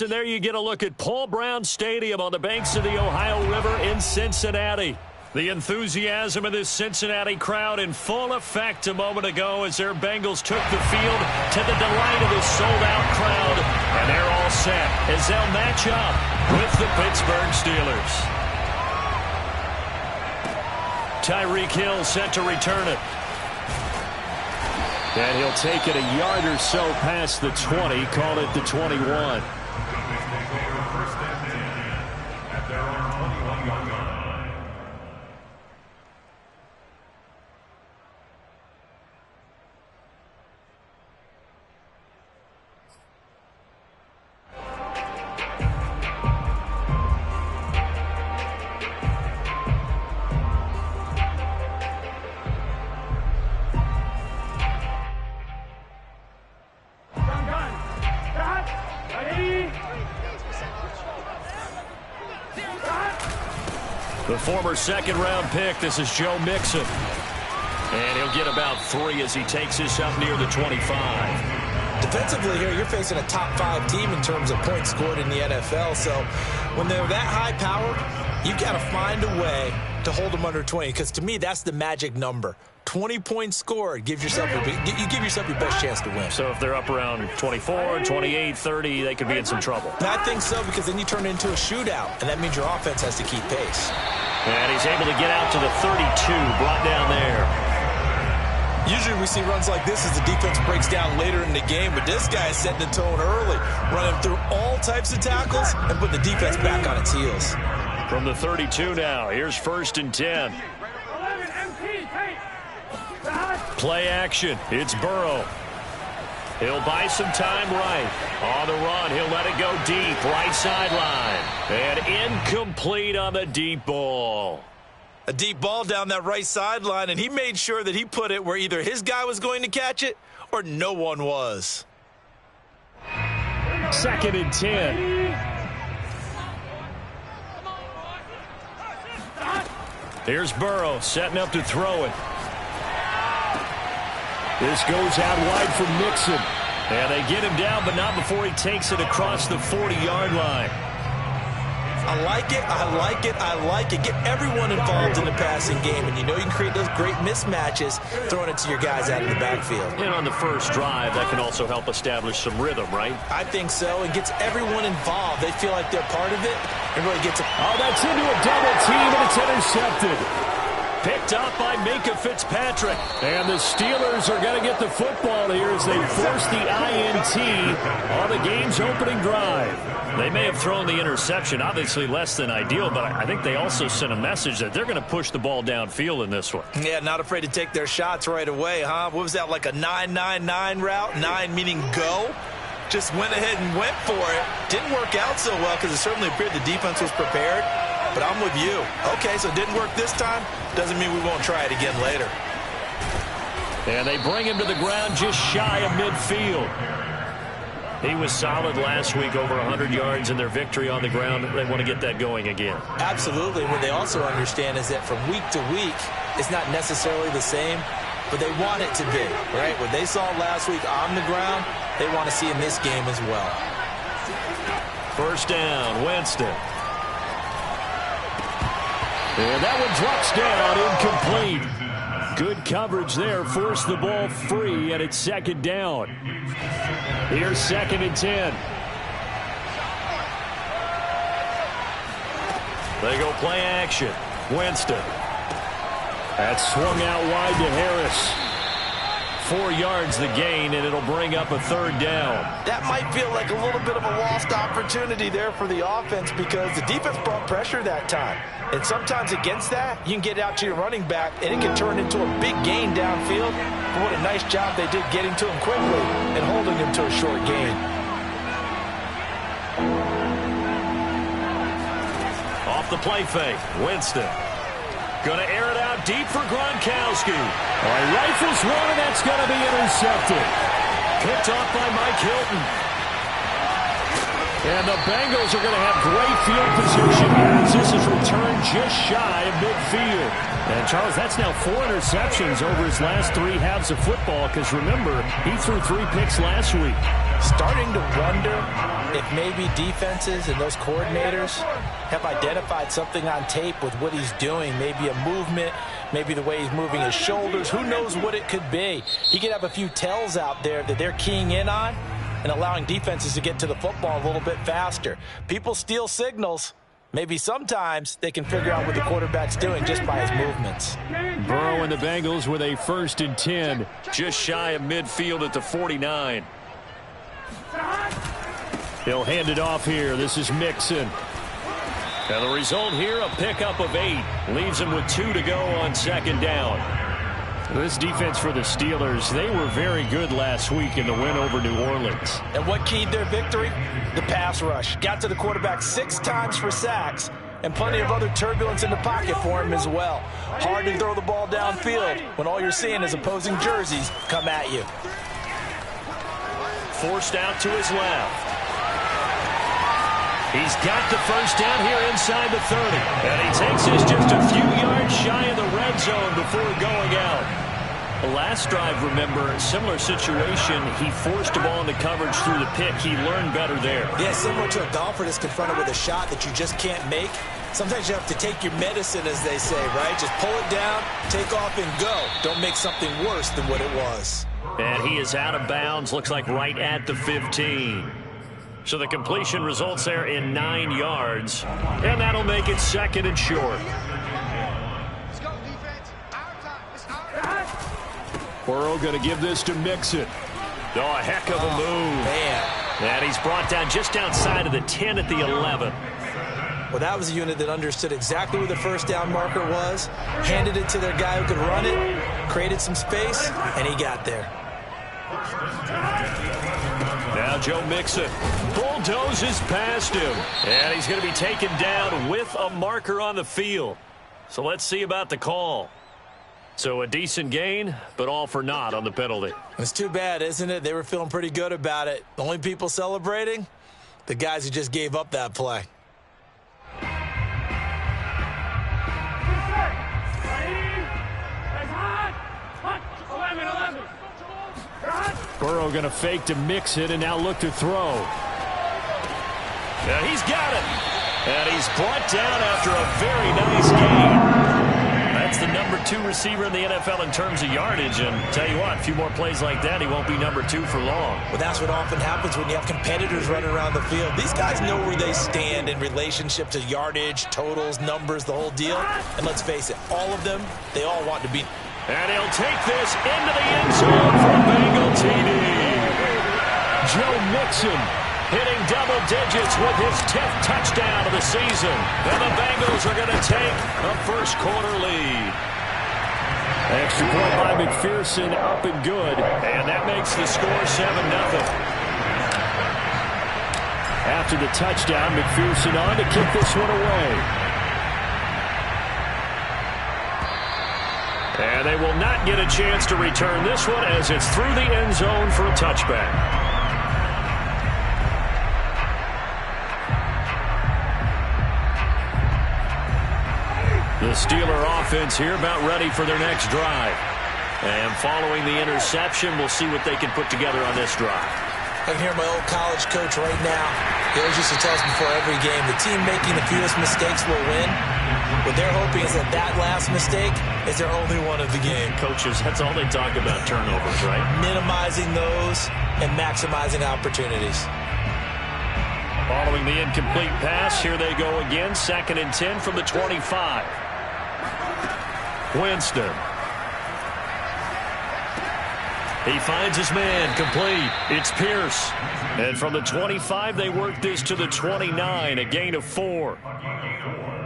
And there you get a look at Paul Brown Stadium on the banks of the Ohio River in Cincinnati. The enthusiasm of this Cincinnati crowd in full effect a moment ago as their Bengals took the field to the delight of the sold-out crowd. And they're all set as they'll match up with the Pittsburgh Steelers. Tyreek Hill set to return it. And he'll take it a yard or so past the 20, call it the 21. The former second-round pick, this is Joe Mixon. And he'll get about 3 as he takes this up near the 25. Defensively here, you're facing a top-5 team in terms of points scored in the NFL. So when they're that high-powered, you've got to find a way to hold them under 20. Because to me, that's the magic number. 20 points scored gives yourself you give yourself your best chance to win. So if they're up around 24, 28, 30, they could be in some trouble. I think so, because then you turn it into a shootout, and that means your offense has to keep pace. And he's able to get out to the 32, brought down there. Usually we see runs like this as the defense breaks down later in the game, but this guy is setting the tone early, running through all types of tackles and put the defense back on its heels. From the 32 now, here's 1st and 10. Play action. It's Burrow. He'll buy some time right. On the run, he'll let it go deep. Right sideline. And incomplete on the deep ball. A deep ball down that right sideline, and he made sure that he put it where either his guy was going to catch it or no one was. 2nd and 10. Here's Burrow setting up to throw it. This goes out wide for Mixon. And they get him down, but not before he takes it across the 40-yard line. I like it, I like it, I like it. Get everyone involved in the passing game, and you know you can create those great mismatches throwing it to your guys out of the backfield. And on the first drive, that can also help establish some rhythm, right? I think so. It gets everyone involved. They feel like they're part of it. It really gets it. Oh, that's into a double team, and it's intercepted. Picked up by Minka Fitzpatrick. And the Steelers are going to get the football here as they force the INT on the game's opening drive. They may have thrown the interception, obviously less than ideal, but I think they also sent a message that they're going to push the ball downfield in this one. Yeah, not afraid to take their shots right away, huh? What was that, like a 9-9-9 route? 9 meaning go? Just went ahead and went for it. Didn't work out so well because it certainly appeared the defense was prepared. But I'm with you. Okay, so it didn't work this time. Doesn't mean we won't try it again later. And they bring him to the ground just shy of midfield. He was solid last week, over 100 yards in their victory on the ground. They want to get that going again. Absolutely. What they also understand is that from week to week, it's not necessarily the same, but they want it to be, right? What they saw last week on the ground, they want to see in this game as well. 1st down, Winston. And that one drops down, incomplete. Good coverage there, forced the ball free, and it's 2nd down. Here's 2nd and 10. They go play action. Winston. That's swung out wide to Harris. 4 yards the gain, and it'll bring up a 3rd down. That might feel like a little bit of a lost opportunity there for the offense because the defense brought pressure that time. And sometimes against that, you can get it out to your running back, and it can turn into a big gain downfield. But what a nice job they did getting to him quickly and holding him to a short gain. Off the play fake, Winston. Going to air it out deep for Gronkowski. Rifles one, and that's going to be intercepted. Picked off by Mike Hilton. And the Bengals are going to have great field position here as this is returned just shy of midfield. And, Charles, that's now 4 interceptions over his last 3 halves of football because, remember, he threw 3 picks last week. Starting to wonder if maybe defenses and those coordinators have identified something on tape with what he's doing, maybe a movement, maybe the way he's moving his shoulders, who knows what it could be. He could have a few tells out there that they're keying in on and allowing defenses to get to the football a little bit faster. People steal signals. Maybe sometimes they can figure out what the quarterback's doing just by his movements. Burrow and the Bengals with a 1st and 10, just shy of midfield at the 49. He'll hand it off here. This is Mixon. And the result here, a pickup of 8. Leaves him with 2 to go on 2nd down. This defense for the Steelers, they were very good last week in the win over New Orleans. And what keyed their victory? The pass rush. Got to the quarterback 6 times for sacks, and plenty of other turbulence in the pocket for him as well. Hard to throw the ball downfield when all you're seeing is opposing jerseys come at you. Forced out to his left. He's got the 1st down here inside the 30. And he takes this just a few yards shy of the red zone before going out. The last drive, remember, similar situation. He forced the ball into coverage through the pick. He learned better there. Yeah, similar to a golfer that's confronted with a shot that you just can't make. Sometimes you have to take your medicine, as they say, right? Just pull it down, take off, and go. Don't make something worse than what it was. And he is out of bounds, looks like right at the 15. So the completion results there in 9 yards. And that'll make it 2nd and short. Let's go, defense. Our time. It's our time. Burrow going to give this to Mixon. Oh, a heck of a move. Man. And he's brought down just outside of the 10 at the 11. Well, that was a unit that understood exactly where the 1st down marker was, handed it to their guy who could run it, created some space, and he got there. Now Joe Mixon bulldozes past him. And he's going to be taken down with a marker on the field. So let's see about the call. So a decent gain, but all for naught on the penalty. It's too bad, isn't it? They were feeling pretty good about it. The only people celebrating? The guys who just gave up that play. Burrow going to fake to Mixon and now look to throw. Yeah, he's got it. And he's brought down after a very nice game. That's the number 2 receiver in the NFL in terms of yardage. And tell you what, a few more plays like that, he won't be number 2 for long. Well, that's what often happens when you have competitors running around the field. These guys know where they stand in relationship to yardage, totals, numbers, the whole deal. And let's face it, all of them, they all want to be. And he'll take this into the end zone for a Bengal TD. Joe Mixon hitting double digits with his 10th touchdown of the season. And the Bengals are going to take a 1st quarter lead. Extra point by McPherson, up and good. And that makes the score 7-0. After the touchdown, McPherson on to kick this one away. And they will not get a chance to return this one as it's through the end zone for a touchback. The Steeler offense here about ready for their next drive. And following the interception, we'll see what they can put together on this drive. I can hear my old college coach right now. He always used to tell us before every game, the team making the fewest mistakes will win. What they're hoping is that that last mistake is their only one of the game. Coaches, that's all they talk about, turnovers, right? Minimizing those and maximizing opportunities. Following the incomplete pass, here they go again. 2nd and 10 from the 25. Winston. He finds his man, complete. It's Pierce. And from the 25, they work this to the 29, a gain of 4.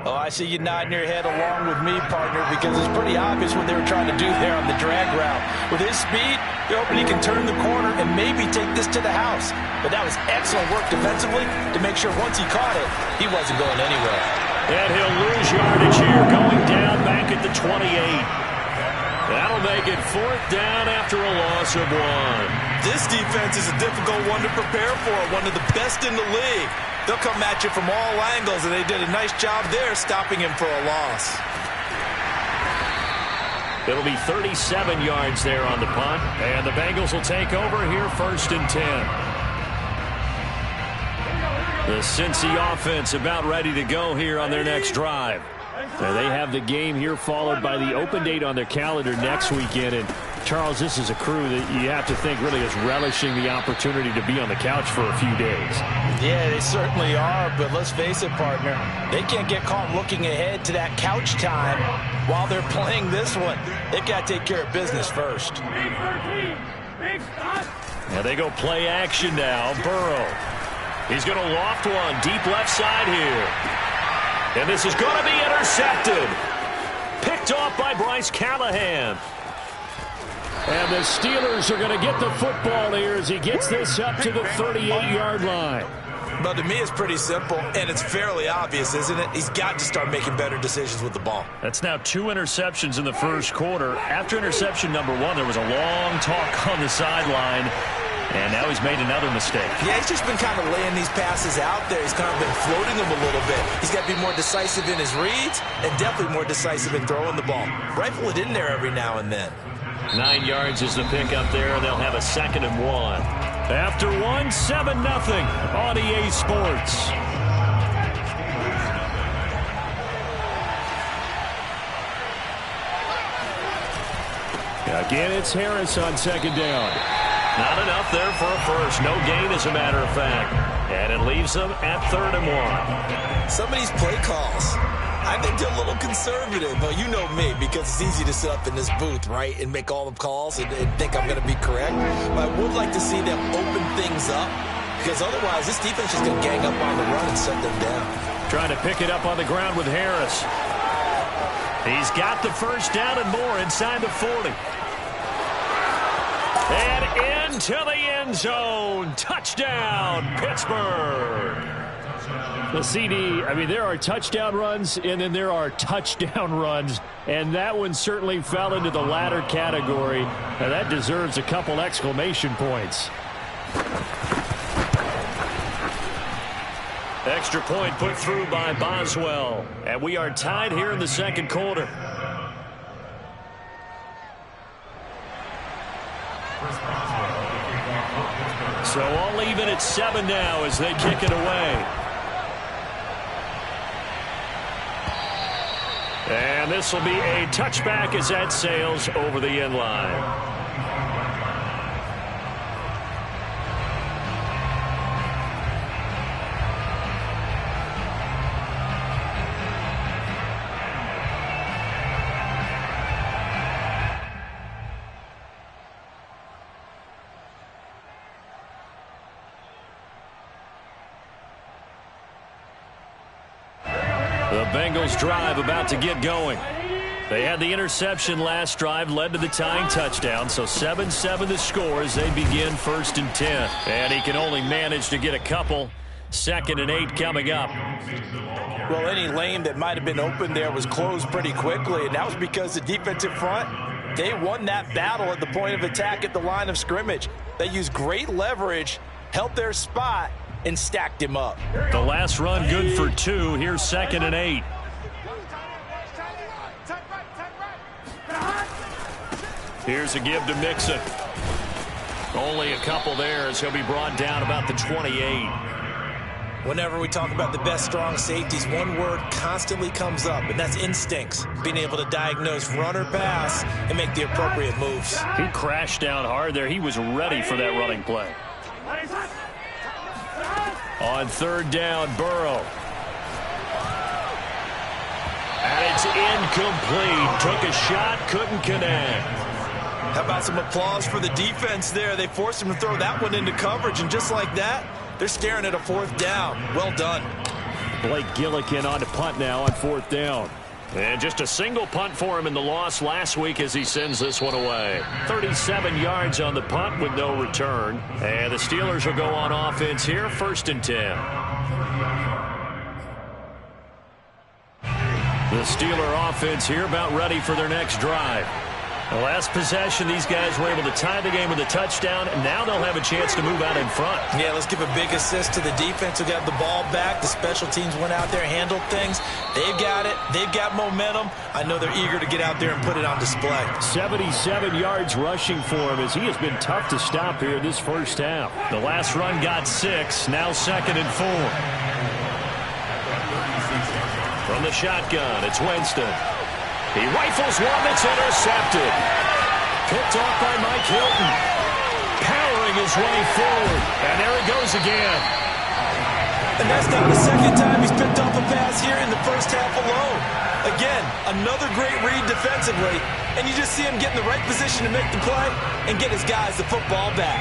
Oh, I see you nodding your head along with me, partner, because it's pretty obvious what they were trying to do there on the drag route. With his speed, they're hoping he can turn the corner and maybe take this to the house. But that was excellent work defensively to make sure once he caught it, he wasn't going anywhere. And he'll lose yardage here, going down back at the 28. That'll make it 4th down after a loss of 1. This defense is a difficult one to prepare for, one of the best in the league. They'll come at you from all angles, and they did a nice job there stopping him for a loss. It'll be 37 yards there on the punt, and the Bengals will take over here 1st and 10. The Cincy offense about ready to go here on their next drive. They have the game here followed by the open date on their calendar next weekend. And Charles, this is a crew that you have to think really is relishing the opportunity to be on the couch for a few days. Yeah, they certainly are, but let's face it, partner, they can't get caught looking ahead to that couch time while they're playing this one. They've got to take care of business first. Now they go play action now. Burrow. He's going to loft one deep left side here. And this is going to be intercepted. Picked off by Bryce Callahan. And the Steelers are going to get the football here as he gets this up to the 38-yard line. But to me, it's pretty simple, and it's fairly obvious, isn't it? He's got to start making better decisions with the ball. That's now 2 interceptions in the first quarter. After interception number 1, there was a long talk on the sideline. And now he's made another mistake. Yeah, he's just been kind of laying these passes out there. He's kind of been floating them a little bit. He's got to be more decisive in his reads and definitely more decisive in throwing the ball. Rifle it in there every now and then. 9 yards is the pickup there, and they'll have a 2nd and 1. After 1, 7-0 on EA Sports. Again, it's Harris on 2nd down. Not enough there for a first. No gain, as a matter of fact. And it leaves them at 3rd and 1. Some of these play calls, I think they're a little conservative. But you know me, because it's easy to sit up in this booth, right, and make all the calls and think I'm going to be correct. But I would like to see them open things up, because otherwise this defense is going to gang up on the run and shut them down. Trying to pick it up on the ground with Harris. He's got the first down and more inside the 40. And into the end zone. Touchdown, Pittsburgh. The CD, I mean, there are touchdown runs, and then there are touchdown runs. And that one certainly fell into the latter category. Now, that deserves a couple exclamation points. Extra point put through by Boswell. And we are tied here in the second quarter. So all even at 7 now as they kick it away. And this will be a touchback as that sails over the end line. The Bengals drive about to get going. They had the interception last drive, led to the tying touchdown, so 7-7 the score as they begin 1st and 10. And he can only manage to get a couple. 2nd and 8 coming up. Well, any lane that might have been open there was closed pretty quickly, and that was because the defensive front, they won that battle at the point of attack at the line of scrimmage. They used great leverage, held their spot, and stacked him up. The last run good for 2. Here's 2nd and 8. Here's a give to Mixon. Only a couple there as he'll be brought down about the 28. Whenever we talk about the best strong safeties, one word constantly comes up, and that's instincts. Being able to diagnose run or pass and make the appropriate moves. He crashed down hard there. He was ready for that running play. On 3rd down, Burrow. And it's incomplete. Took a shot, couldn't connect. How about some applause for the defense there? They forced him to throw that one into coverage, and just like that, they're staring at a 4th down. Well done. Blake Gillikin on to punt now on 4th down. And just a single punt for him in the loss last week as he sends this one away. 37 yards on the punt with no return. And the Steelers will go on offense here, 1st and 10. The Steeler offense here about ready for their next drive. The last possession, these guys were able to tie the game with a touchdown, and now they'll have a chance to move out in front. Yeah, let's give a big assist to the defense who got the ball back. The special teams went out there, handled things. They've got it. They've got momentum. I know they're eager to get out there and put it on display. 77 yards rushing for him as he has been tough to stop here this first half. The last run got 6, now 2nd and 4. From the shotgun, it's Winston. He rifles one that's intercepted. Picked off by Mike Hilton. Powering his way forward. And there he goes again. And that's not the second time he's picked off a pass here in the first half alone. Again, another great read defensively. And you just see him get in the right position to make the play and get his guys the football back.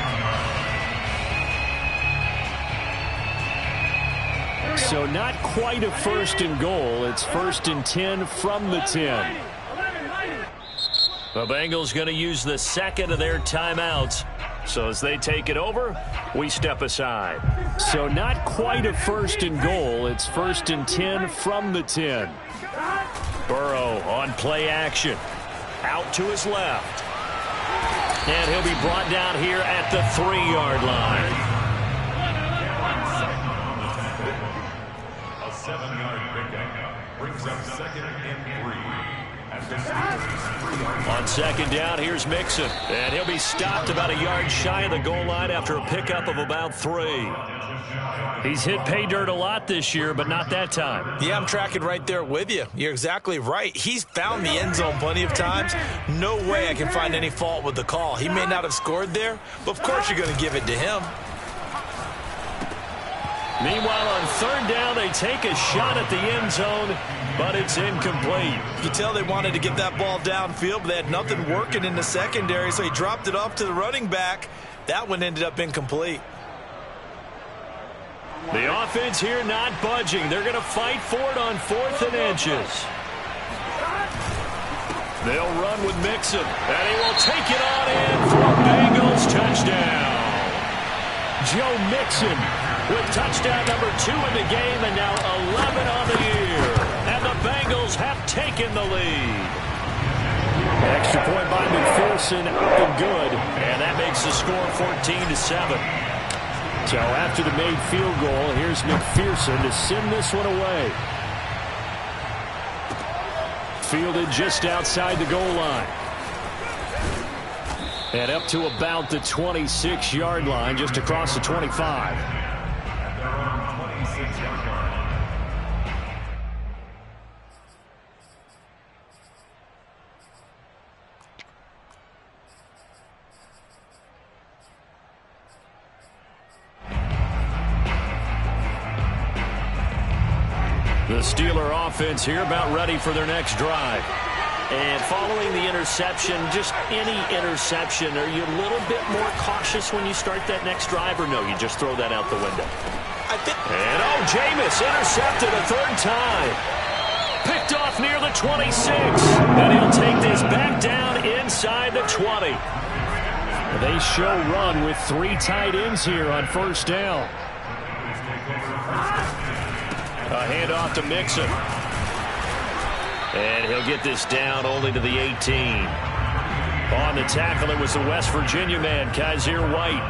So not quite a first and goal. It's 1st and 10 from the 10. The Bengals going to use the second of their timeouts. So as they take it over, we step aside. So not quite a 1st and goal. It's 1st and 10 from the 10. Burrow on play action. Out to his left. And he'll be brought down here at the 3-yard line. A 7-yard pickup brings up 2nd and 3. On 2nd down, here's Mixon. And he'll be stopped about a yard shy of the goal line after a pickup of about 3. He's hit pay dirt a lot this year, but not that time. Yeah, I'm tracking right there with you. You're exactly right. He's found the end zone plenty of times. No way I can find any fault with the call. He may not have scored there, but of course you're going to give it to him. Meanwhile, on 3rd down, they take a shot at the end zone, but it's incomplete. You can tell they wanted to get that ball downfield, but they had nothing working in the secondary, so he dropped it off to the running back. That one ended up incomplete. The offense here not budging. They're going to fight for it on 4th and inches. They'll run with Mixon, and he will take it on in for a Bengals touchdown. Joe Mixon with touchdown number 2 in the game, and now 11 on the year. And the Bengals have taken the lead. Extra point by McPherson, up and good. And that makes the score 14-7. So after the made field goal, here's McPherson to send this one away. Fielded just outside the goal line. And up to about the 26-yard line, just across the 25. The Steeler offense here about ready for their next drive. And following the interception, just any interception, are you a little bit more cautious when you start that next drive, or no, you just throw that out the window? And Jameis intercepted a 3rd time. Picked off near the 26. And he'll take this back down inside the 20. They show run with 3 tight ends here on 1st down. A handoff to Mixon. And he'll get this down only to the 18. On the tackle, it was the West Virginia man, Kaiser White.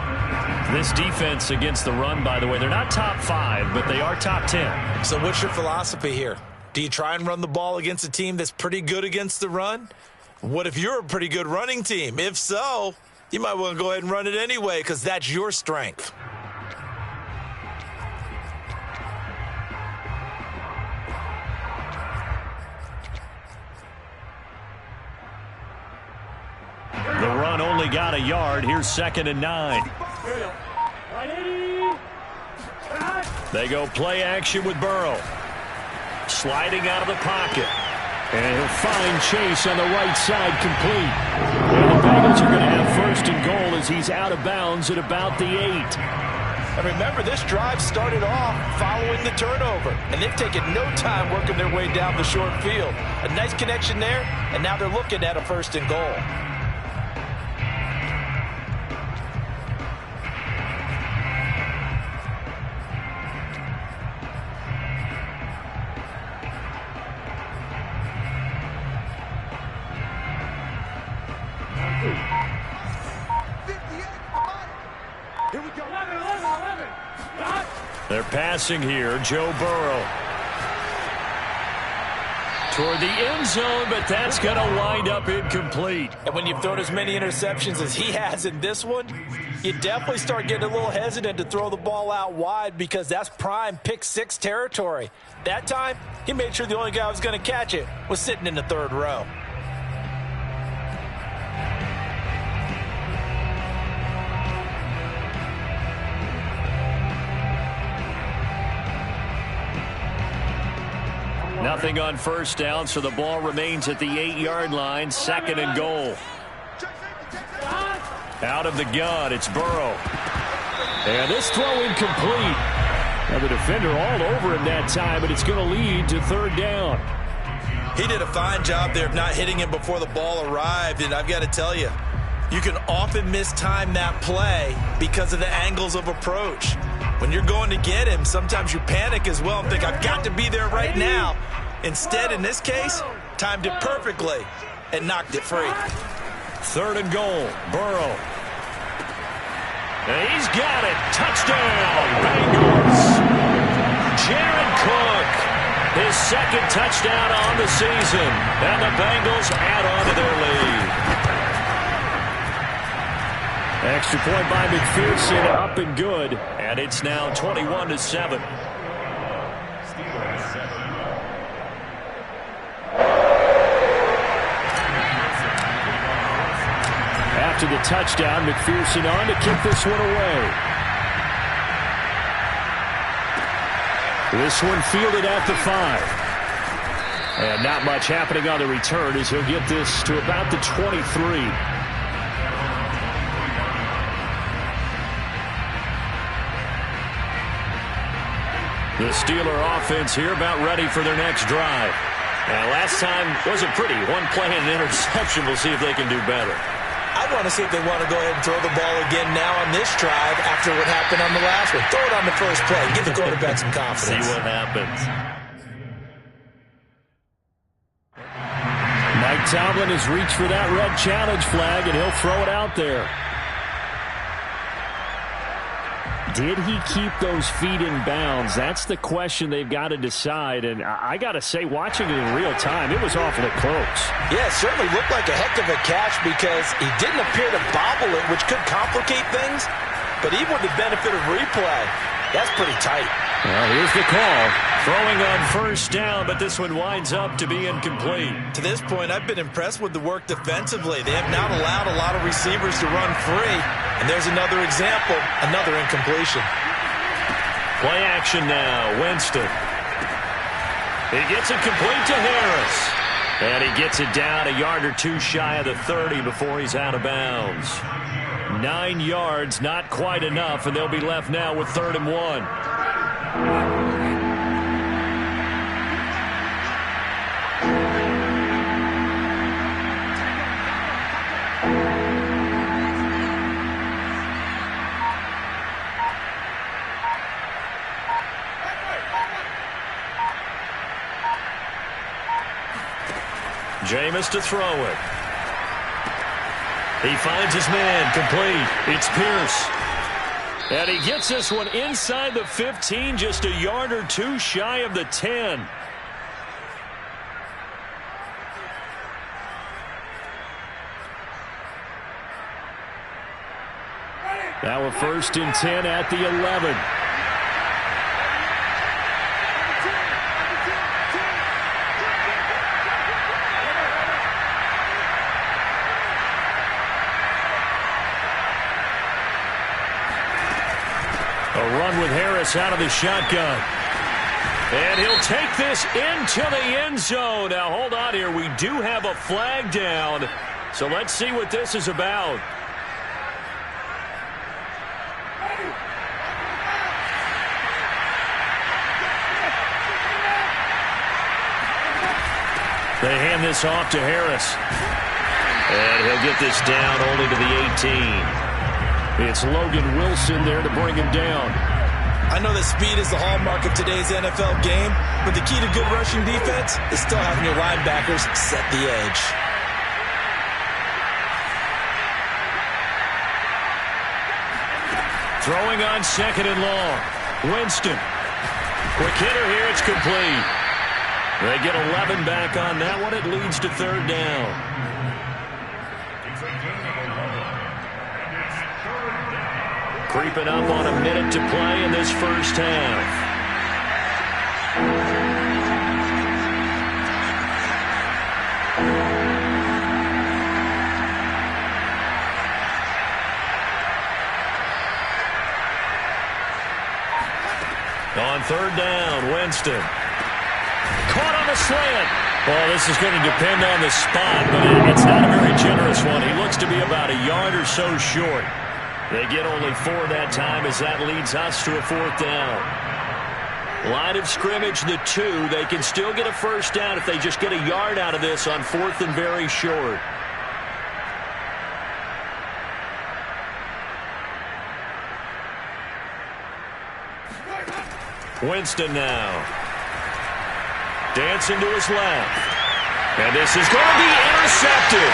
This defense against the run, by the way, they're not top 5, but they are top 10. So what's your philosophy here? Do you try and run the ball against a team that's pretty good against the run? What if you're a pretty good running team? If so, you might want to go ahead and run it anyway because that's your strength. The run only got a yard. Here's 2nd and 9. They go play action with Burrow. Sliding out of the pocket. And he'll find Chase on the right side, complete. And the Bengals are going to have 1st and goal as he's out of bounds at about the 8. And remember, this drive started off following the turnover. And they've taken no time working their way down the short field. A nice connection there, and now they're looking at a 1st and goal. They're passing here, Joe Burrow. Toward the end zone, but that's going to wind up incomplete. And when you've thrown as many interceptions as he has in this one, you definitely start getting a little hesitant to throw the ball out wide because that's prime pick six territory. That time, he made sure the only guy who was going to catch it was sitting in the third row. Nothing on first down, so the ball remains at the 8-yard line, 2nd and goal. Out of the gun, it's Burrow. And this throw incomplete. Now the defender all over him that time, but it's going to lead to 3rd down. He did a fine job there of not hitting him before the ball arrived, and I've got to tell you, you can often mistime that play because of the angles of approach. When you're going to get him, sometimes you panic as well and think, I've got to be there right now. Instead, in this case, timed it perfectly and knocked it free. 3rd and goal, Burrow. And he's got it. Touchdown, Bengals. Jared Cook, his 2nd touchdown on the season. And the Bengals add on to their lead. Extra point by McPherson, up and good. And it's now 21-7. After the touchdown, McPherson on to kick this one away. This one fielded at the 5. And not much happening on the return as he'll get this to about the 23. The Steeler offense here about ready for their next drive. Now, last time wasn't pretty. One play and an interception. We'll see if they can do better. I want to see if they want to go ahead and throw the ball again now on this drive after what happened on the last one. Throw it on the first play. Give the quarterback some confidence. See what happens. Mike Tomlin has reached for that red challenge flag, and he'll throw it out there. Did he keep those feet in bounds? That's the question they've got to decide. And I got to say, watching it in real time, it was awfully close. Yeah, it certainly looked like a heck of a catch because he didn't appear to bobble it, which could complicate things. But even with the benefit of replay, that's pretty tight. Well, here's the call. Throwing on first down, but this one winds up to be incomplete. To this point, I've been impressed with the work defensively. They have not allowed a lot of receivers to run free. And there's another example, another incompletion. Play action now, Winston. He gets it complete to Harris. And he gets it down a yard or two shy of the 30 before he's out of bounds. 9 yards, not quite enough, and they'll be left now with 3rd and 1. Jameis to throw it. He finds his man, complete. It's Pierce. And he gets this one inside the 15, just a yard or two shy of the 10. Now a 1st and 10 at the 11. A run with Harris out of the shotgun. And he'll take this into the end zone. Now, hold on here. We do have a flag down. So let's see what this is about. They hand this off to Harris. And he'll get this down only to the 18. It's Logan Wilson there to bring him down. I know that speed is the hallmark of today's NFL game, but the key to good rushing defense is still having your linebackers set the edge. Throwing on 2nd and long. Winston. Quick hitter here. It's complete. They get 11 back on that one. It leads to third down. Creeping up on a minute to play in this first half. On third down, Winston. Caught on the slant. Well, this is going to depend on the spot, but it's not a very generous one. He looks to be about a yard or so short. They get only 4 that time as that leads us to a fourth down. Line of scrimmage, the 2. They can still get a first down if they just get a yard out of this on fourth and very short. Winston now. Dancing to his left. And this is going to be intercepted.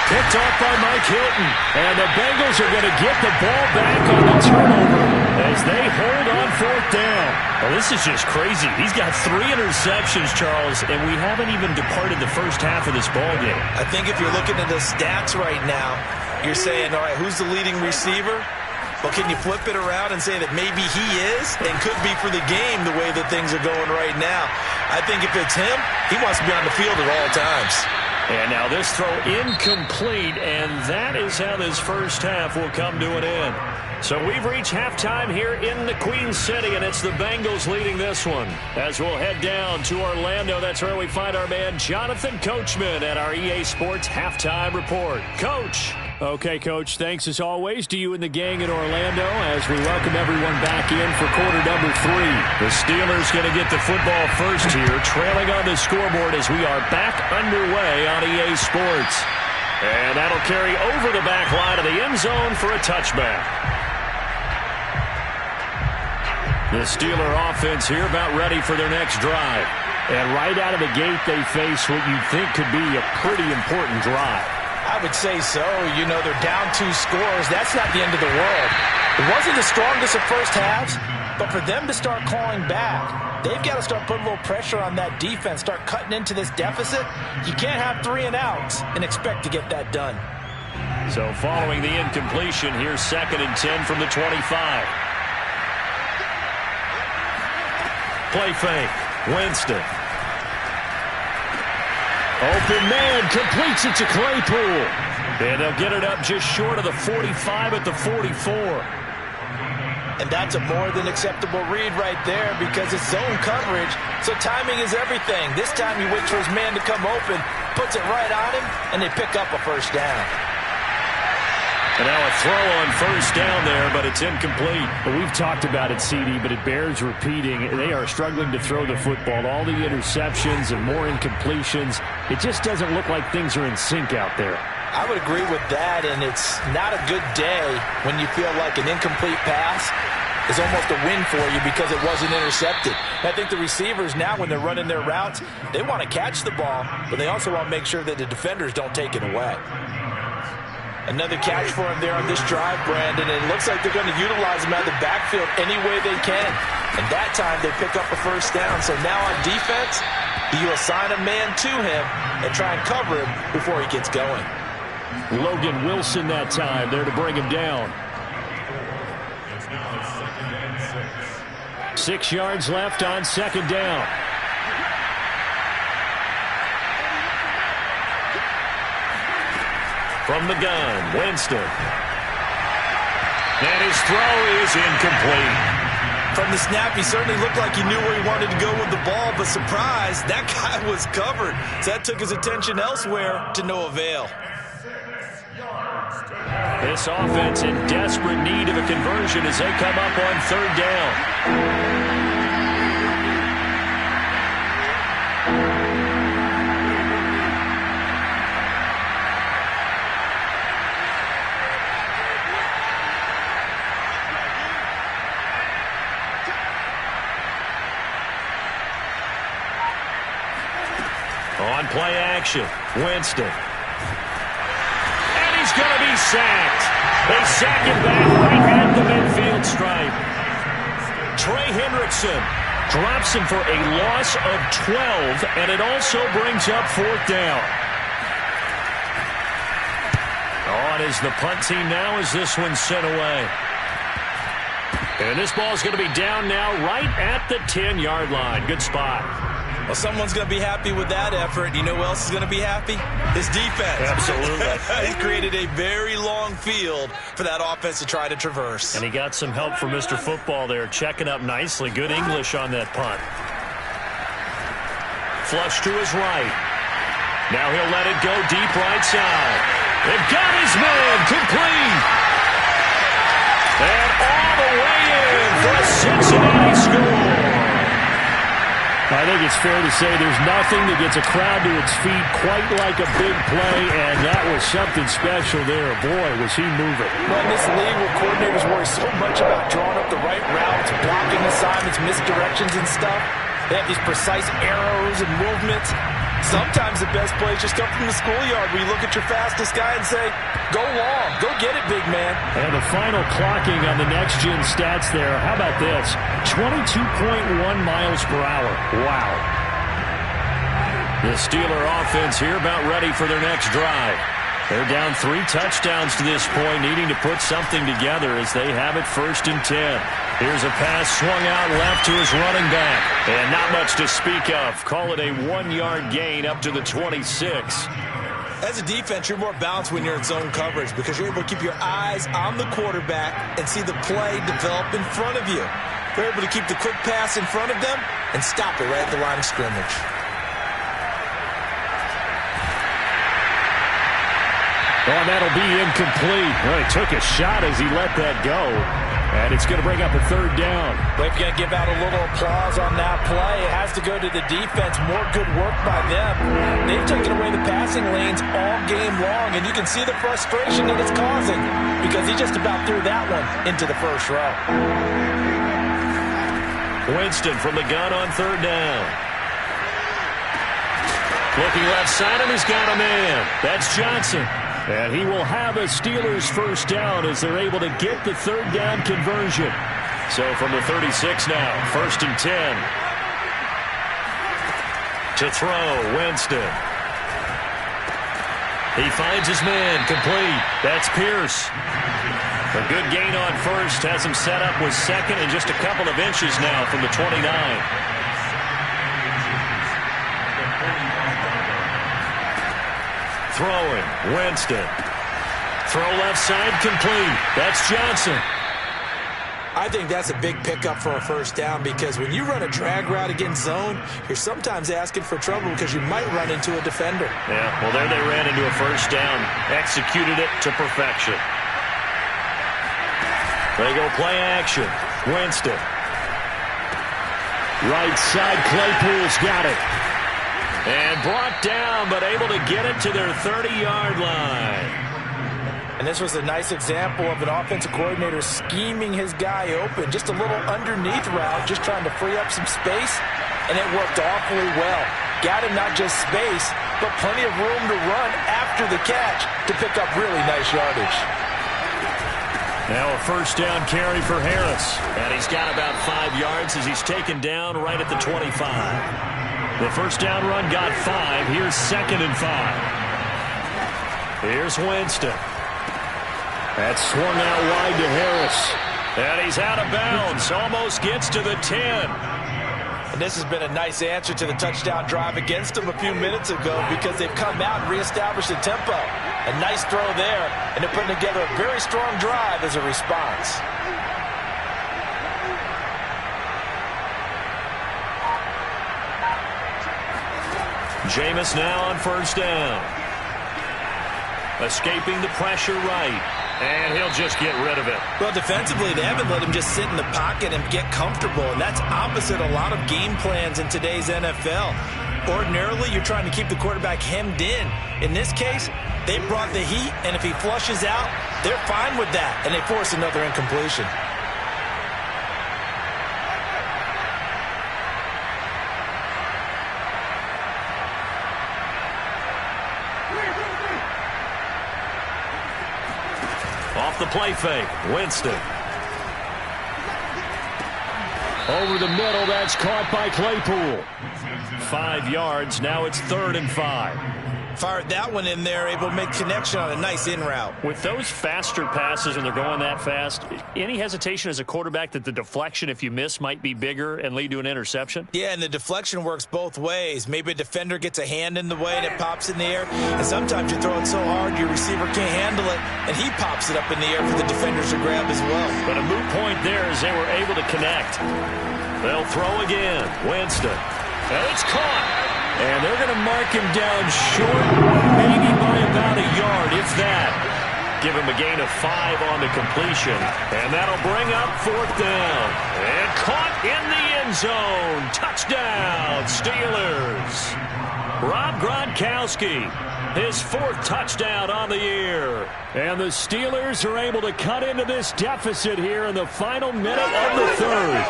Picked off by Mike Hilton. And the Bengals are going to get the ball back on the turnover as they hold on fourth down. Well, this is just crazy. He's got 3 interceptions, Charles, and we haven't even departed the first half of this ball game. I think if you're looking at the stats right now, you're saying, all right, who's the leading receiver? Well, can you flip it around and say that maybe he is and could be for the game the way that things are going right now? I think if it's him, he wants to be on the field at all times. And now this throw incomplete, and that is how this first half will come to an end. So we've reached halftime here in the Queen City, and it's the Bengals leading this one. As we'll head down to Orlando, that's where we find our man Jonathan Coachman at our EA Sports Halftime Report. Coach. Okay, Coach, thanks as always to you and the gang in Orlando as we welcome everyone back in for quarter number 3. The Steelers going to get the football first here, trailing on the scoreboard as we are back underway on EA Sports. And that'll carry over the back line of the end zone for a touchback. The Steeler offense here about ready for their next drive. And right out of the gate, they face what you'd think could be a pretty important drive. I would say so. You know, they're down 2 scores. That's not the end of the world. It wasn't the strongest of first halves, but for them to start clawing back, they've got to start putting a little pressure on that defense, start cutting into this deficit. You can't have 3 and outs and expect to get that done. So following the incompletion, here's 2nd and 10 from the 25. Play fake. Winston. Open man, completes it to Claypool. And they'll get it up just short of the 45 at the 44. And that's a more than acceptable read right there because it's zone coverage, so timing is everything. This time he waits for his man to come open, puts it right on him, and they pick up a first down. And now a throw on first down there, but it's incomplete. Well, we've talked about it, CD, but it bears repeating. They are struggling to throw the football. All the interceptions and more incompletions. It just doesn't look like things are in sync out there. I would agree with that, and it's not a good day when you feel like an incomplete pass is almost a win for you because it wasn't intercepted. And I think the receivers now, when they're running their routes, they want to catch the ball, but they also want to make sure that the defenders don't take it away. Another catch for him there on this drive, Brandon. And it looks like they're going to utilize him out of the backfield any way they can. And that time they pick up a first down. So now on defense, you assign a man to him and try and cover him before he gets going. Logan Wilson that time there to bring him down. 6 yards left on 2nd down. From the gun, Winston. And his throw is incomplete. From the snap, he certainly looked like he knew where he wanted to go with the ball, but surprise, that guy was covered. So that took his attention elsewhere to no avail. This offense in desperate need of a conversion as they come up on 3rd down. On play action, Winston. And he's going to be sacked. They sack him back right at the midfield stripe. Trey Hendrickson Drops him for a loss of 12, and it also brings up 4th down. On is the punt team now as this one's sent away. And this ball's going to be down now right at the 10-yard line. Good spot. Well, someone's going to be happy with that effort. You know who else is going to be happy? His defense. Absolutely. He's created a very long field for that offense to try to traverse. And he got some help from Mr. Football there, checking up nicely. Good English on that punt. Flush to his right. Now he'll let it go deep right side. They've got his man complete. And all the way in for a Cincinnati score. I think it's fair to say there's nothing that gets a crowd to its feet quite like a big play, and that was something special there. Boy, was he moving. Well, in this league where coordinators worry so much about drawing up the right routes, blocking assignments, misdirections and stuff, they have these precise arrows and movements. Sometimes the best plays just come from the schoolyard where you look at your fastest guy and say, go long, go get it, big man. And the final clocking on the next-gen stats there, how about this? 22.1 miles per hour. Wow. The Steeler offense here about ready for their next drive. They're down 3 touchdowns to this point, needing to put something together as they have it 1st and 10. Here's a pass swung out left to his running back. And not much to speak of. Call it a 1-yard gain up to the 26. As a defense, you're more balanced when you're in zone coverage because you're able to keep your eyes on the quarterback and see the play develop in front of you. They're able to keep the quick pass in front of them and stop it right at the line of scrimmage. Oh, that'll be incomplete. Well, he took a shot as he let that go. And it's going to bring up a 3rd down. But if you're going to give out a little applause on that play, it has to go to the defense. More good work by them. They've taken away the passing lanes all game long, and you can see the frustration that it's causing because he just about threw that one into the first row. Winston from the gun on 3rd down. Looking left side, and he's got a man. That's Johnson. And he will have a Steelers 1st down as they're able to get the 3rd down conversion. So from the 36 now, 1st and 10. To throw, Winston. He finds his man, complete. That's Pierce. A good gain on 1st, has him set up with 2nd and just a couple of inches now from the 29. Throwing, Winston. Throw left side, complete. That's Johnson. I think that's a big pickup for a 1st down because when you run a drag route against zone, you're sometimes asking for trouble because you might run into a defender. Yeah, well, there they ran into a 1st down. Executed it to perfection. They go play action. Winston. Right side, Claypool's got it. And brought down, but able to get it to their 30-yard line. And this was a nice example of an offensive coordinator scheming his guy open. Just a little underneath route, just trying to free up some space, and it worked awfully well. Got him not just space, but plenty of room to run after the catch to pick up really nice yardage. Now a 1st down carry for Harris. And he's got about 5 yards as he's taken down right at the 25. The 1st down run got 5. Here's 2nd and 5. Here's Winston. That's swung out wide to Harris. And he's out of bounds. Almost gets to the 10. And this has been a nice answer to the touchdown drive against them a few minutes ago because they've come out and reestablished the tempo. A nice throw there, and they're putting together a very strong drive as a response. Jameis now on 1st down. Escaping the pressure right. And he'll just get rid of it. Well, defensively, they haven't let him just sit in the pocket and get comfortable, and that's opposite a lot of game plans in today's NFL. Ordinarily, you're trying to keep the quarterback hemmed in. In this case, they brought the heat, and if he flushes out, they're fine with that, and they force another incompletion. Off the play fake, Winston. Over the middle, that's caught by Claypool. 5 yards, now it's 3rd and 5. Fired that one in there, able to make connection on a nice in route. With those faster passes and they're going that fast, any hesitation as a quarterback that the deflection, if you miss, might be bigger and lead to an interception? Yeah, and the deflection works both ways. Maybe a defender gets a hand in the way and it pops in the air, and sometimes you throw it so hard your receiver can't handle it, and he pops it up in the air for the defenders to grab as well. But a moot point there as they were able to connect. They'll throw again. Winston. And it's caught. And they're going to mark him down short, maybe by about a yard, if that. Give him a gain of 5 on the completion. And that'll bring up 4th down. And caught in the end zone. Touchdown, Steelers. Rob Gronkowski, his 4th touchdown on the year. And the Steelers are able to cut into this deficit here in the final minute of the 3rd.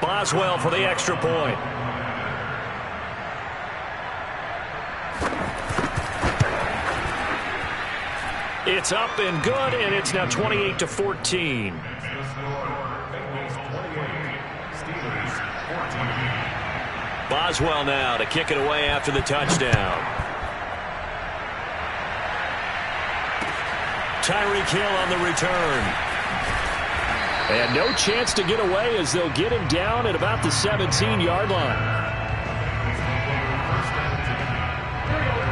Boswell for the extra point. It's up and good, and it's now 28-14. Boswell now to kick it away after the touchdown. Tyreek Hill on the return. And no chance to get away as they'll get him down at about the 17-yard line.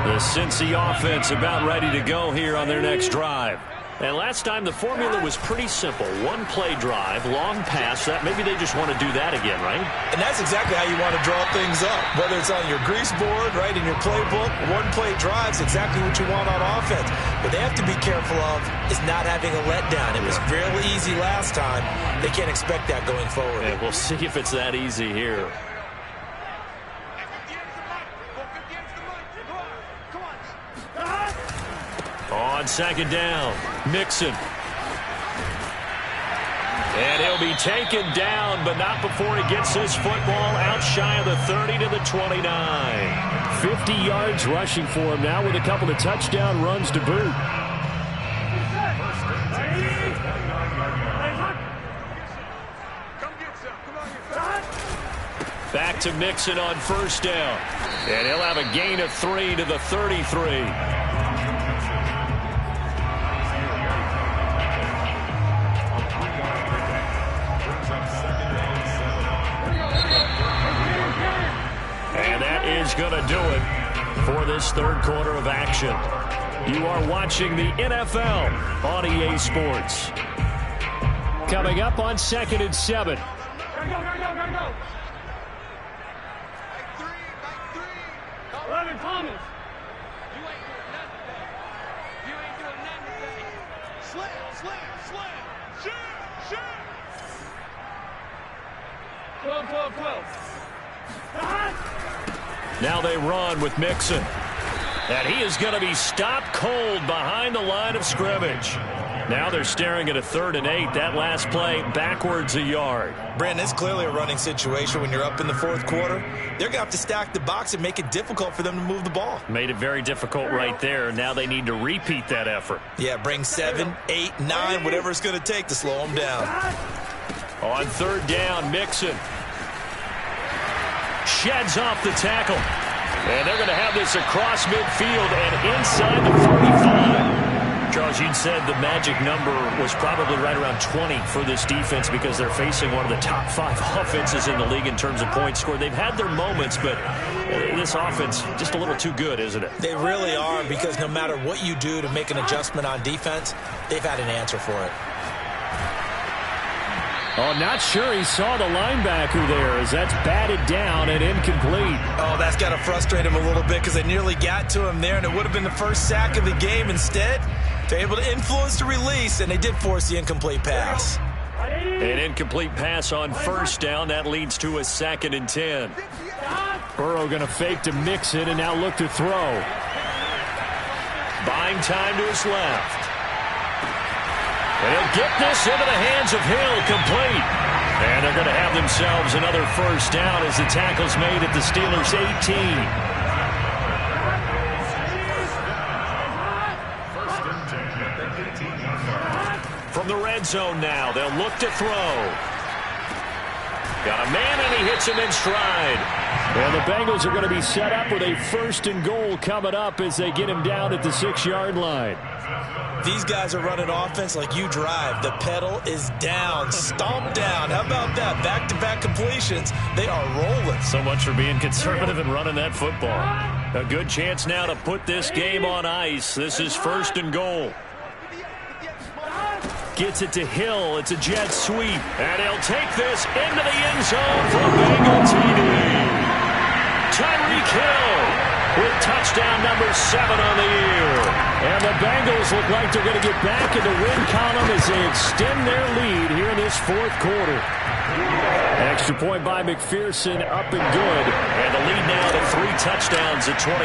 The Cincy offense about ready to go here on their next drive. And last time the formula was pretty simple. 1-play drive, long pass. That maybe they just want to do that again, right? And that's exactly how you want to draw things up. Whether it's on your grease board, right, in your playbook, 1-play drive's exactly what you want on offense. What they have to be careful of is not having a letdown. It was really easy last time. They can't expect that going forward. And we'll see if it's that easy here. On 2nd down, Mixon. And he'll be taken down, but not before he gets this football out shy of the 30 to the 29. 50 yards rushing for him now with a couple of touchdown runs to boot. Back to Mixon on 1st down. And he'll have a gain of 3 to the 33. Is going to do it for this 3rd quarter of action. You are watching the NFL on EA Sports. Coming up on 2nd and 7. Go. Thomas. You ain't doing nothing today. You ain't doing nothing today. Slam. Shoot. 12. Now they run with Mixon. And he is going to be stopped cold behind the line of scrimmage. Now they're staring at a 3rd and 8. That last play backwards a yard. Brandon, it's clearly a running situation when you're up in the 4th quarter. They're going to have to stack the box and make it difficult for them to move the ball. Made it very difficult right there. Now they need to repeat that effort. Yeah, bring 7, 8, 9, whatever it's going to take to slow them down. On 3rd down, Mixon sheds off the tackle. And they're going to have this across midfield and inside the 45. Charles, you'd said the magic number was probably right around 20 for this defense because they're facing one of the top 5 offenses in the league in terms of points scored. They've had their moments, but this offense just a little too good, isn't it? They really are, because no matter what you do to make an adjustment on defense, they've had an answer for it. Oh, not sure he saw the linebacker there as that's batted down and incomplete. Oh, that's got to frustrate him a little bit because they nearly got to him there, and it would have been the first sack of the game. Instead, they're able to influence the release, and they did force the incomplete pass. An incomplete pass on 1st down. That leads to a 2nd and 10. Burrow going to fake to Mixon and now look to throw. Buying time to his left. And he'll get this into the hands of Hill, complete. And they're going to have themselves another 1st down as the tackle's made at the Steelers' 18. From the red zone now, they'll look to throw. Got a man, and he hits him in stride. And the Bengals are going to be set up with a 1st and goal coming up as they get him down at the 6-yard line. These guys are running offense like you drive. The pedal is down, stomp down. How about that? Back-to-back completions. They are rolling. So much for being conservative and running that football. A good chance now to put this game on ice. This is 1st and goal. Gets it to Hill. It's a jet sweep. And he'll take this into the end zone for Bengal TD. Tyreek Hill with touchdown number 7 on the year. And the Bengals look like they're going to get back in the win column as they extend their lead here in this 4th quarter. Extra point by McPherson, up and good. And the lead now to 3 touchdowns at 21.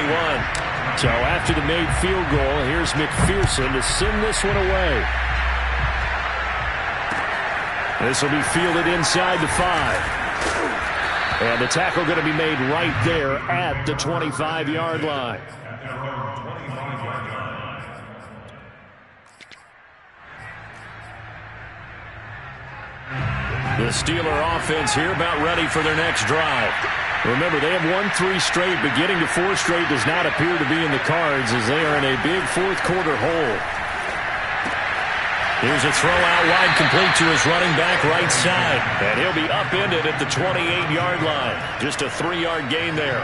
So after the made field goal, here's McPherson to send this one away. This will be fielded inside the 5. And the tackle going to be made right there at the 25-yard line. The Steeler offense here about ready for their next drive. Remember, they have won 3 straight, but getting to 4 straight does not appear to be in the cards as they are in a big 4th quarter hole. Here's a throw out wide, complete to his running back right side. And he'll be upended at the 28-yard line. Just a 3-yard gain there.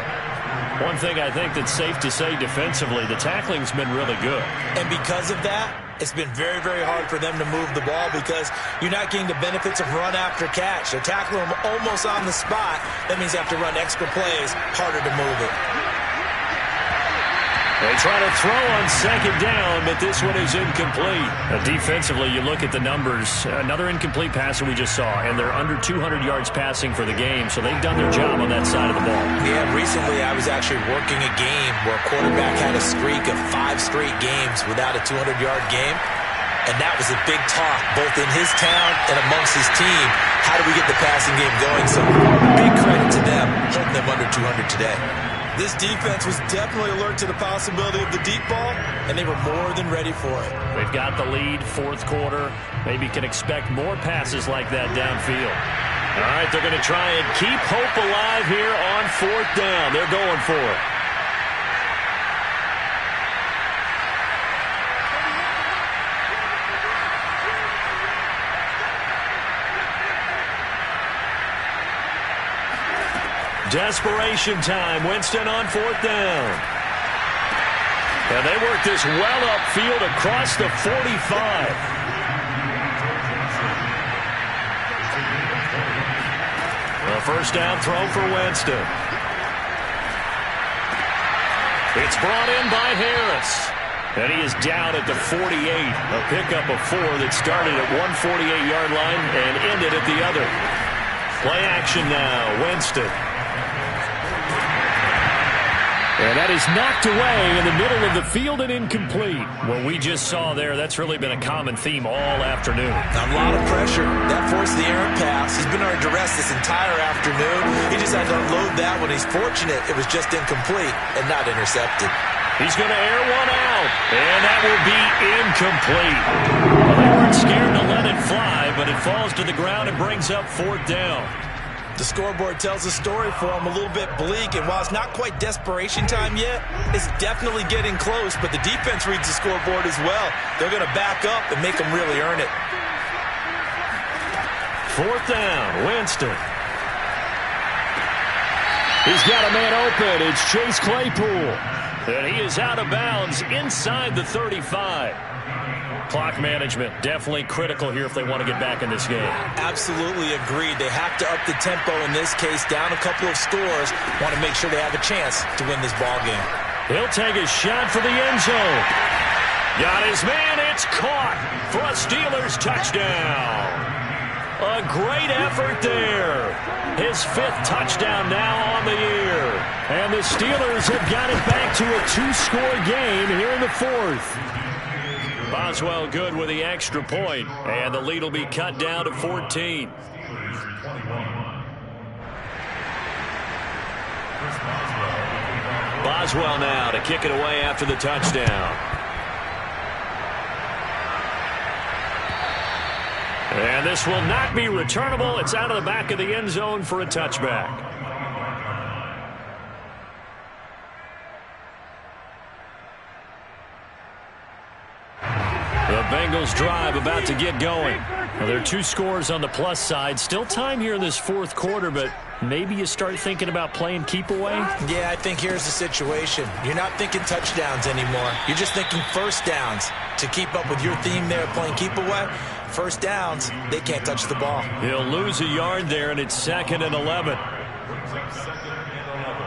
One thing I think that's safe to say defensively, the tackling's been really good. And because of that, it's been very, very hard for them to move the ball because you're not getting the benefits of run after catch. They're tackling them almost on the spot. That means they have to run extra plays, harder to move it. They try to throw on 2nd down, but this one is incomplete. Defensively, you look at the numbers. Another incomplete passer we just saw, and they're under 200 yards passing for the game, so they've done their job on that side of the ball. Yeah, recently I was actually working a game where a quarterback had a streak of 5 straight games without a 200-yard game, and that was a big talk, both in his town and amongst his team. How do we get the passing game going? So big credit to them, holding them under 200 today. This defense was definitely alert to the possibility of the deep ball, and they were more than ready for it. They've got the lead, 4th quarter. Maybe can expect more passes like that downfield. All right, they're going to try and keep hope alive here on 4th down. They're going for it. Desperation time. Winston on 4th down. And they work this well upfield across the 45. A 1st down throw for Winston. It's brought in by Harris. And he is down at the 48. A pickup of 4 that started at 148-yard line and ended at the other. Play action now. Winston. And that is knocked away in the middle of the field and incomplete. What we just saw there, that's really been a common theme all afternoon. A lot of pressure. That forced the errant pass. He's been under duress this entire afternoon. He just had to unload that one. He's fortunate it was just incomplete and not intercepted. He's going to air one out, and that will be incomplete. Well, they weren't scared to let it fly, but it falls to the ground and brings up 4th down. The scoreboard tells a story for him, a little bit bleak, and while it's not quite desperation time yet, it's definitely getting close, but the defense reads the scoreboard as well. They're going to back up and make them really earn it. 4th down, Winston. He's got a man open. It's Chase Claypool. And he is out of bounds inside the 35. Clock management, definitely critical here if they want to get back in this game. Absolutely agreed. They have to up the tempo in this case, down a couple of scores. Want to make sure they have a chance to win this ball game. He'll take a shot for the end zone. Got his man. It's caught for a Steelers touchdown. A great effort there. His 5th touchdown now on the year. And the Steelers have got it back to a 2-score game here in the 4th. Boswell good with the extra point, and the lead will be cut down to 14. Boswell now to kick it away after the touchdown. And this will not be returnable. It's out of the back of the end zone for a touchback. The Bengals drive about to get going. Well, there are 2 scores on the plus side. Still time here in this fourth quarter, but maybe you start thinking about playing keep away? Yeah, I think here's the situation. You're not thinking touchdowns anymore. You're just thinking first downs. To keep up with your theme there, playing keep away, first downs, they can't touch the ball. He'll lose a yard there, and it's 2nd and 11. Brings up 2nd and 11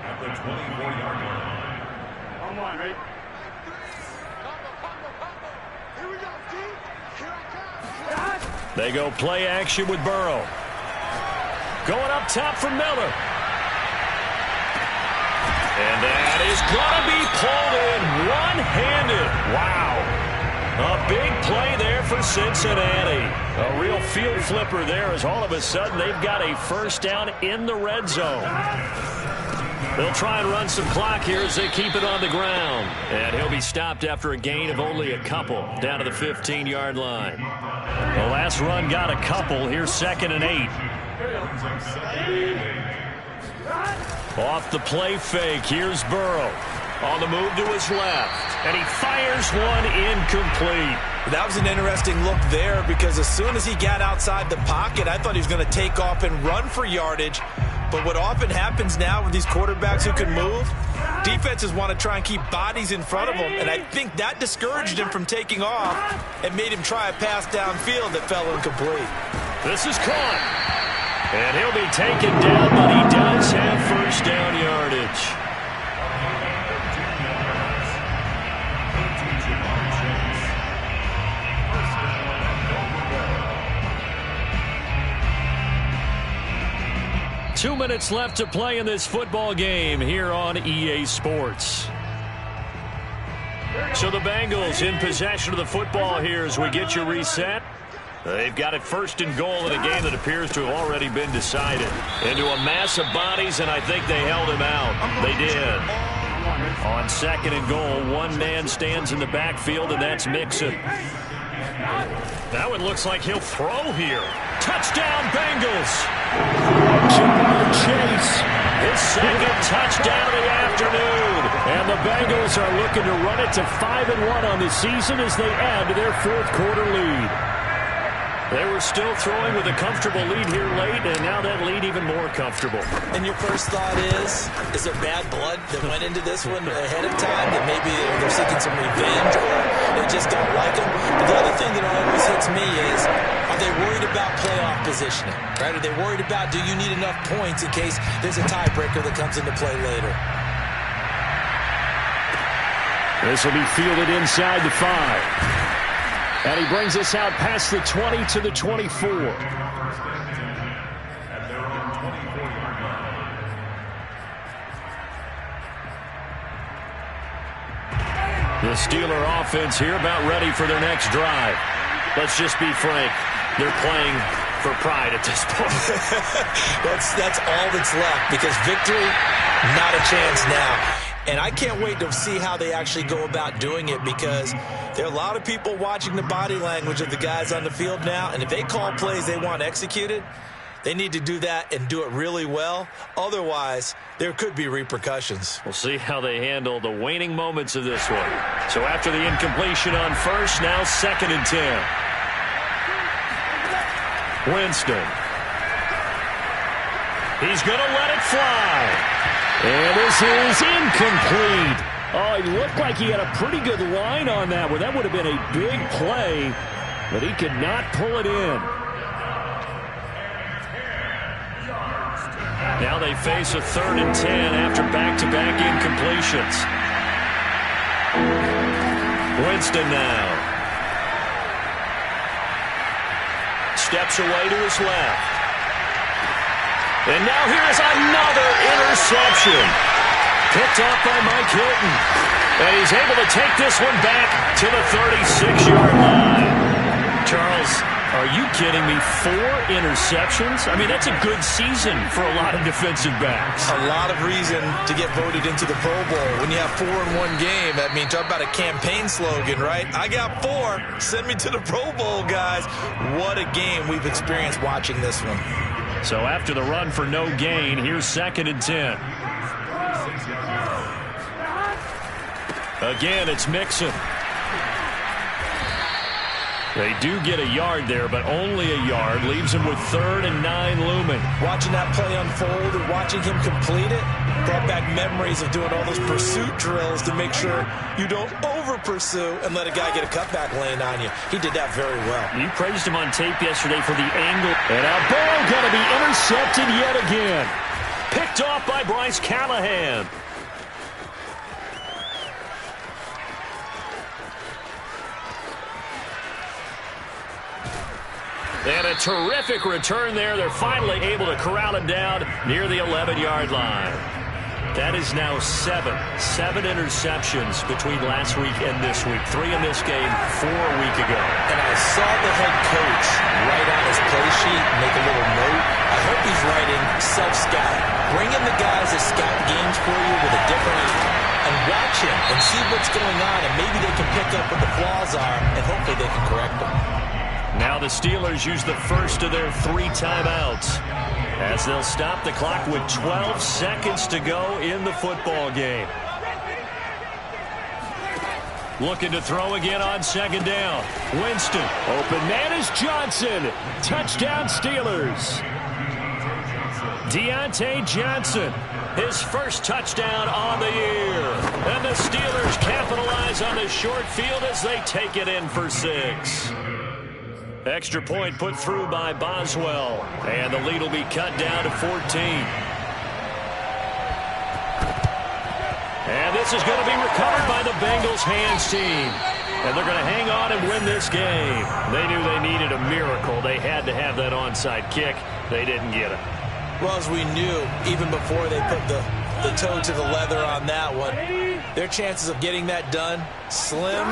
at the 24-yard line. Come on, right? Here we go, team. Here I come. They go play action with Burrow. Going up top for Miller. And that is going to be pulled in one-handed. Wow. A big play there for Cincinnati. A real field flipper there as all of a sudden they've got a first down in the red zone. They'll try and run some clock here as they keep it on the ground. And he'll be stopped after a gain of only a couple down to the 15-yard line. The last run got a couple. Here's 2nd and 8. Off the play fake, here's Burrow. On the move to his left, and he fires one incomplete. That was an interesting look there because as soon as he got outside the pocket, I thought he was going to take off and run for yardage. But what often happens now with these quarterbacks who can move, defenses want to try and keep bodies in front of them, and I think that discouraged him from taking off and made him try a pass downfield that fell incomplete. This is caught. And he'll be taken down, but he does have first down yardage. Two minutes left to play in this football game here on EA Sports. So the Bengals in possession of the football here as we get you reset. They've got it 1st and goal in a game that appears to have already been decided. Into a mass of bodies, and I think they held him out. They did. On 2nd and goal, one man stands in the backfield, and that's Mixon. That one looks like he'll throw here. Touchdown, Bengals! Jamar Chase, his 2nd touchdown of the afternoon. And the Bengals are looking to run it to 5-1 on the season as they add to their fourth quarter lead. They were still throwing with a comfortable lead here late, and now that lead even more comfortable. And your first thought is there bad blood that went into this one ahead of time, that maybe they're seeking some revenge or they just don't like them? But the other thing that always hits me is, are they worried about playoff positioning? Right? Are they worried about, do you need enough points in case there's a tiebreaker that comes into play later? This will be fielded inside the 5. And he brings us out past the 20 to the 24. The Steeler offense here about ready for their next drive. Let's just be frank. They're playing for pride at this point. That's all that's left because victory, not a chance now. And I can't wait to see how they actually go about doing it because there are a lot of people watching the body language of the guys on the field now. And if they call plays they want executed, they need to do that and do it really well. Otherwise, there could be repercussions. We'll see how they handle the waning moments of this one. So after the incompletion on first, now 2nd and 10. Winston. He's going to let it fly. And this is incomplete. Oh, he looked like he had a pretty good line on that one. That would have been a big play, but he could not pull it in. Now they face a 3rd and 10 after back-to-back incompletions. Winston now. Steps away to his left. And now here's another interception. Picked off by Mike Hilton. And he's able to take this one back to the 36-yard line. Charles, Are you kidding me? 4 interceptions? I mean, that's a good season for a lot of defensive backs. A lot of reason to get voted into the Pro Bowl. When you have 4 in one game, I mean, talk about a campaign slogan, right? I got 4. Send me to the Pro Bowl, guys. What a game we've experienced watching this one. So after the run for no gain, here's 2nd and 10. Again, it's Mixon. They do get a yard there, but only a yard. Leaves him with 3rd and 9 looming. Watching that play unfold and watching him complete it brought back memories of doing all those pursuit drills to make sure you don't over-pursue and let a guy get a cutback lane on you. He did that very well. You praised him on tape yesterday for the angle. And now ball going to be intercepted yet again. Picked off by Bryce Callahan. And a terrific return there. They're finally able to corral him down near the 11-yard line. That is now 7 interceptions between last week and this week. 3 in this game, 4 a week ago. And I saw the head coach write on his play sheet, make a little note. I hope he's writing self-scout. Bring in the guys that scout games for you with a different eye. And watch him and see what's going on, and maybe they can pick up what the flaws are, and hopefully they can correct them. Now the Steelers use the first of their 3 timeouts as they'll stop the clock with 12 seconds to go in the football game. Looking to throw again on 2nd down. Winston. Open man is Johnson. Touchdown Steelers. Deontay Johnson. His first touchdown on the year. And the Steelers capitalize on the short field as they take it in for 6. Extra point put through by Boswell. And the lead will be cut down to 14. And this is going to be recovered by the Bengals hands team. And they're going to hang on and win this game. They knew they needed a miracle. They had to have that onside kick. They didn't get it. Well, as we knew, even before they put the toe to the leather on that one, their chances of getting that done, slim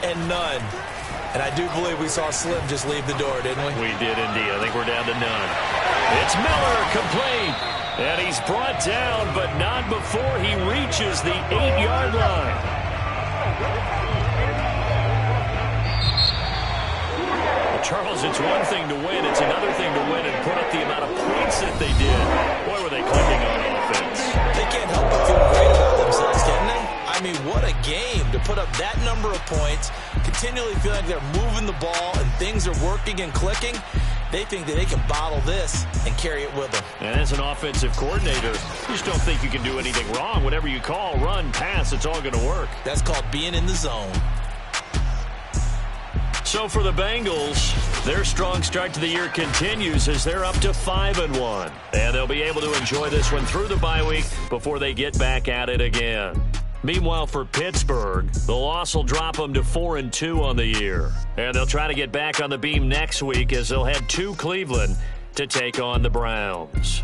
and none. And I do believe we saw Slim just leave the door, didn't we? We did indeed. I think we're down to none. It's Miller, complete. And he's brought down, but not before he reaches the 8-yard line. Well, Charles, it's one thing to win. It's another thing to win and put up the amount of points that they did. Boy, were they clicking on offense. They can't help but feel great about themselves, can they? I mean, what a game to put up that number of points, continually feel like they're moving the ball and things are working and clicking. They think that they can bottle this and carry it with them. And as an offensive coordinator, you just don't think you can do anything wrong. Whatever you call, run, pass, it's all going to work. That's called being in the zone. So for the Bengals, their strong start to the year continues as they're up to 5-1. And they'll be able to enjoy this one through the bye week before they get back at it again. Meanwhile, for Pittsburgh, the loss will drop them to 4-2 on the year. And they'll try to get back on the beam next week as they'll head to Cleveland to take on the Browns.